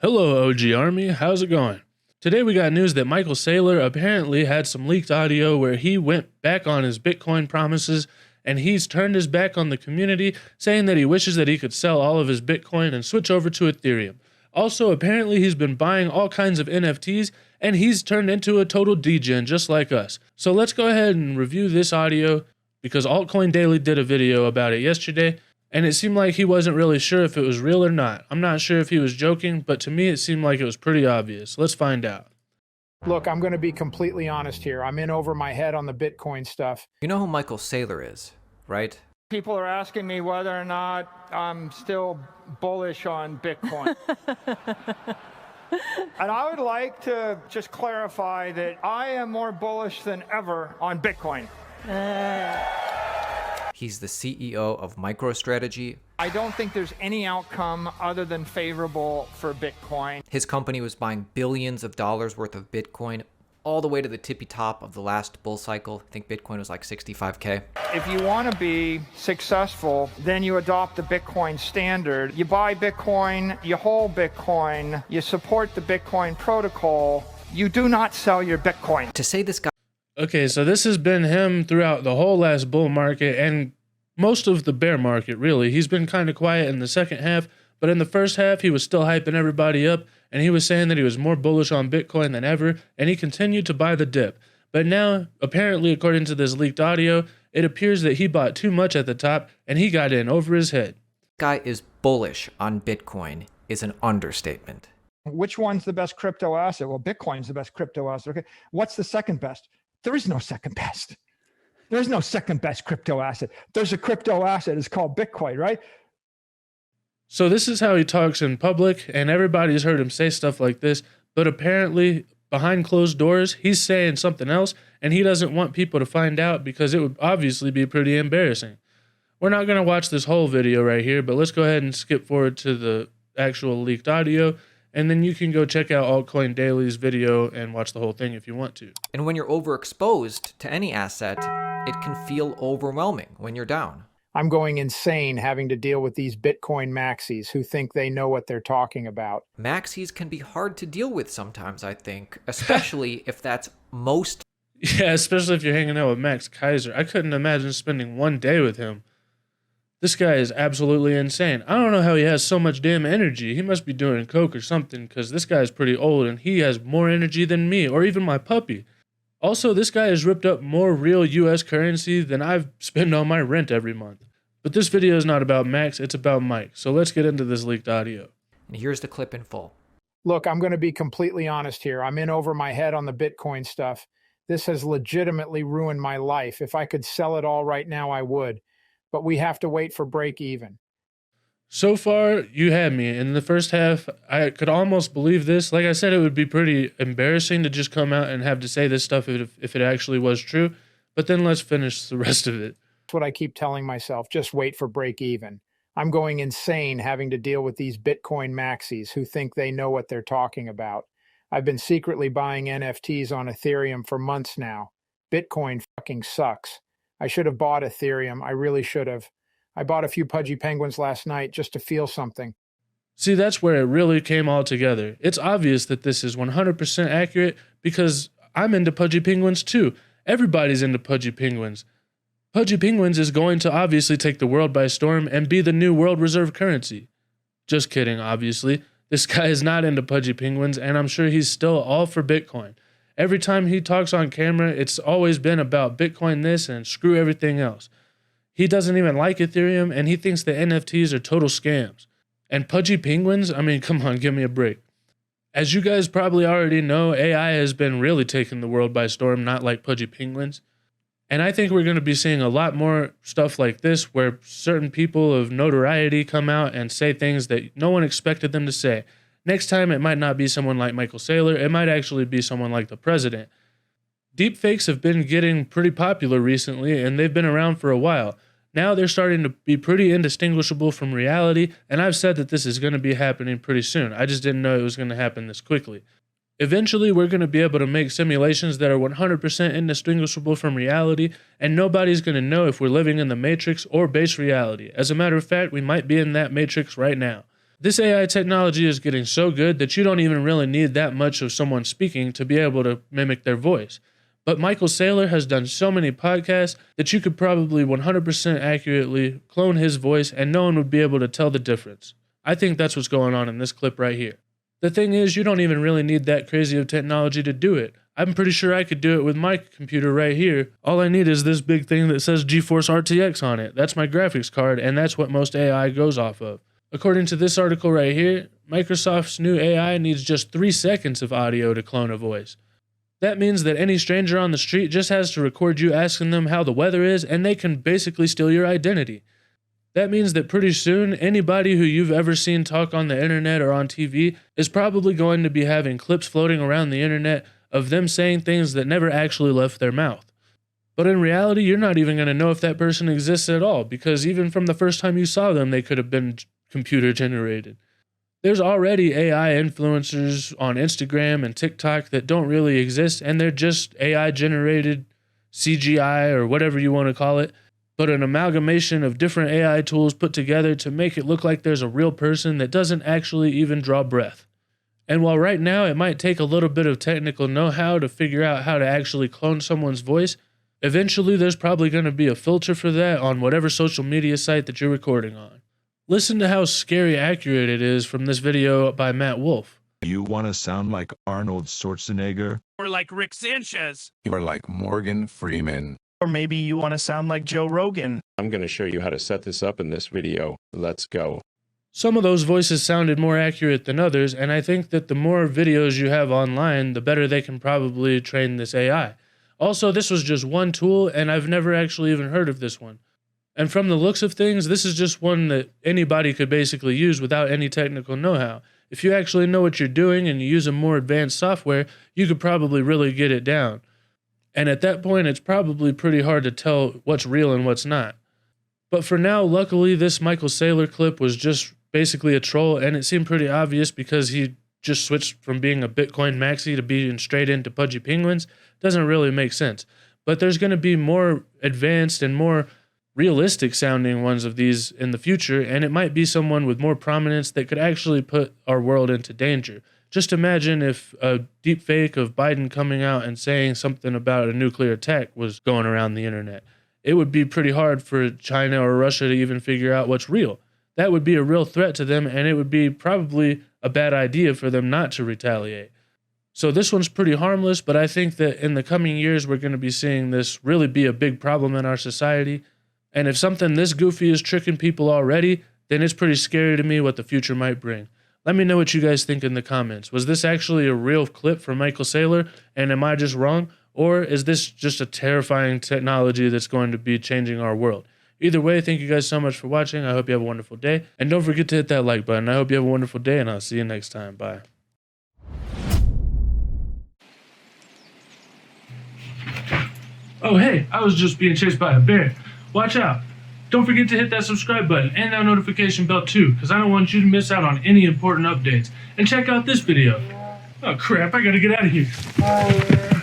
Hello OG Army, how's it going? Today we got news that Michael Saylor apparently had some leaked audio where he went back on his Bitcoin promises and he's turned his back on the community, saying that he wishes that he could sell all of his Bitcoin and switch over to Ethereum. Also, apparently he's been buying all kinds of NFTs and he's turned into a total degen just like us. So let's go ahead and review this audio because Altcoin Daily did a video about it yesterday. And it seemed like he wasn't really sure if it was real or not. I'm not sure if he was joking, but to me it seemed like it was pretty obvious. Let's find out. Look, I'm going to be completely honest here. I'm in over my head on the Bitcoin stuff. You know who Michael Saylor is, right? People are asking me whether or not I'm still bullish on Bitcoin. And I would like to just clarify that I am more bullish than ever on Bitcoin. He's the CEO of MicroStrategy. I don't think there's any outcome other than favorable for Bitcoin. His company was buying billions of dollars worth of Bitcoin all the way to the tippy top of the last bull cycle. I think Bitcoin was like 65K. If you want to be successful, then you adopt the Bitcoin standard. You buy Bitcoin, you hold Bitcoin, you support the Bitcoin protocol. You do not sell your Bitcoin. To say this guy... Okay, so this has been him throughout the whole last bull market and most of the bear market, really. He's been kind of quiet in the second half, but in the first half, he was still hyping everybody up, and he was saying that he was more bullish on Bitcoin than ever, and he continued to buy the dip. But now, apparently, according to this leaked audio, it appears that he bought too much at the top, and he got in over his head. Guy is bullish on Bitcoin is an understatement. Which one's the best crypto asset? Well, Bitcoin's the best crypto asset. Okay, what's the second best? There is no second best. There's no second best crypto asset. There's a crypto asset. It's called Bitcoin, right? So this is how he talks in public, and everybody's heard him say stuff like this, but apparently behind closed doors, he's saying something else, and he doesn't want people to find out because it would obviously be pretty embarrassing. We're not going to watch this whole video right here, but let's go ahead and skip forward to the actual leaked audio, and then you can go check out Altcoin Daily's video and watch the whole thing if you want to. And when you're overexposed to any asset, it can feel overwhelming when you're down. I'm going insane having to deal with these Bitcoin Maxis who think they know what they're talking about. Maxis can be hard to deal with sometimes, I think, especially if that's most... Yeah, especially if you're hanging out with Max Kaiser. I couldn't imagine spending one day with him. This guy is absolutely insane. I don't know how he has so much damn energy. He must be doing coke or something because this guy's pretty old and he has more energy than me or even my puppy. Also, this guy has ripped up more real US currency than I've spent on my rent every month. But this video is not about Max, it's about Mike. So let's get into this leaked audio. And here's the clip in full. Look, I'm going to be completely honest here. I'm in over my head on the Bitcoin stuff. This has legitimately ruined my life. If I could sell it all right now, I would. But we have to wait for break even. So far, you had me. In the first half, I could almost believe this. Like I said, it would be pretty embarrassing to just come out and have to say this stuff if it actually was true. But then let's finish the rest of it. That's what I keep telling myself. Just wait for break even. I'm going insane having to deal with these Bitcoin Maxis who think they know what they're talking about. I've been secretly buying NFTs on Ethereum for months now. Bitcoin fucking sucks. I should have bought Ethereum. I really should have. I bought a few Pudgy Penguins last night just to feel something. See, that's where it really came all together. It's obvious that this is 100% accurate because I'm into Pudgy Penguins too. Everybody's into Pudgy Penguins. Pudgy Penguins is going to obviously take the world by storm and be the new world reserve currency. Just kidding, obviously. This guy is not into Pudgy Penguins, and I'm sure he's still all for Bitcoin. Every time he talks on camera, it's always been about Bitcoin this and screw everything else. He doesn't even like Ethereum, and he thinks the NFTs are total scams. And Pudgy Penguins? I mean, come on, give me a break. As you guys probably already know, AI has been really taking the world by storm, not like Pudgy Penguins. And I think we're going to be seeing a lot more stuff like this where certain people of notoriety come out and say things that no one expected them to say. Next time, it might not be someone like Michael Saylor. It might actually be someone like the president. Deepfakes have been getting pretty popular recently, and they've been around for a while. Now they're starting to be pretty indistinguishable from reality, and I've said that this is going to be happening pretty soon. I just didn't know it was going to happen this quickly. Eventually, we're going to be able to make simulations that are 100% indistinguishable from reality, and nobody's going to know if we're living in the Matrix or base reality. As a matter of fact, we might be in that Matrix right now. This AI technology is getting so good that you don't even really need that much of someone speaking to be able to mimic their voice. But Michael Saylor has done so many podcasts that you could probably 100% accurately clone his voice and no one would be able to tell the difference. I think that's what's going on in this clip right here. The thing is, you don't even really need that crazy of technology to do it. I'm pretty sure I could do it with my computer right here. All I need is this big thing that says GeForce RTX on it. That's my graphics card, and that's what most AI goes off of. According to this article right here, Microsoft's new AI needs just 3 seconds of audio to clone a voice. That means that any stranger on the street just has to record you asking them how the weather is, and they can basically steal your identity. That means that pretty soon, anybody who you've ever seen talk on the internet or on TV is probably going to be having clips floating around the internet of them saying things that never actually left their mouth. But in reality, you're not even going to know if that person exists at all, because even from the first time you saw them, they could have been computer generated. There's already AI influencers on Instagram and TikTok that don't really exist, and they're just AI generated CGI or whatever you want to call it, but an amalgamation of different AI tools put together to make it look like there's a real person that doesn't actually even draw breath. And while right now it might take a little bit of technical know-how to figure out how to actually clone someone's voice, eventually there's probably going to be a filter for that on whatever social media site that you're recording on. Listen to how scary accurate it is from this video by Matt Wolf. You want to sound like Arnold Schwarzenegger? Or like Rick Sanchez. You're like Morgan Freeman. Or maybe you want to sound like Joe Rogan. I'm going to show you how to set this up in this video. Let's go. Some of those voices sounded more accurate than others, and I think that the more videos you have online, the better they can probably train this AI. Also, this was just one tool, and I've never actually even heard of this one. And from the looks of things, this is just one that anybody could basically use without any technical know-how. If you actually know what you're doing and you use a more advanced software, you could probably really get it down. And at that point, it's probably pretty hard to tell what's real and what's not. But for now, luckily, this Michael Saylor clip was just basically a troll, and it seemed pretty obvious because he just switched from being a Bitcoin Maxi to being straight into Pudgy Penguins. Doesn't really make sense. But there's going to be more advanced and more realistic sounding ones of these in the future, and it might be someone with more prominence that could actually put our world into danger. Just imagine if a deepfake of Biden coming out and saying something about a nuclear attack was going around the internet. It would be pretty hard for China or Russia to even figure out what's real. That would be a real threat to them, and it would be probably a bad idea for them not to retaliate. So this one's pretty harmless, but I think that in the coming years, we're going to be seeing this really be a big problem in our society. And if something this goofy is tricking people already, then it's pretty scary to me what the future might bring. Let me know what you guys think in the comments. Was this actually a real clip from Michael Saylor, and am I just wrong? Or is this just a terrifying technology that's going to be changing our world? Either way, thank you guys so much for watching. I hope you have a wonderful day. And don't forget to hit that like button. I hope you have a wonderful day, and I'll see you next time. Bye. Oh, hey, I was just being chased by a bear. Watch out. Don't forget to hit that subscribe button and that notification bell too, because I don't want you to miss out on any important updates. And check out this video. Oh crap, I gotta get out of here.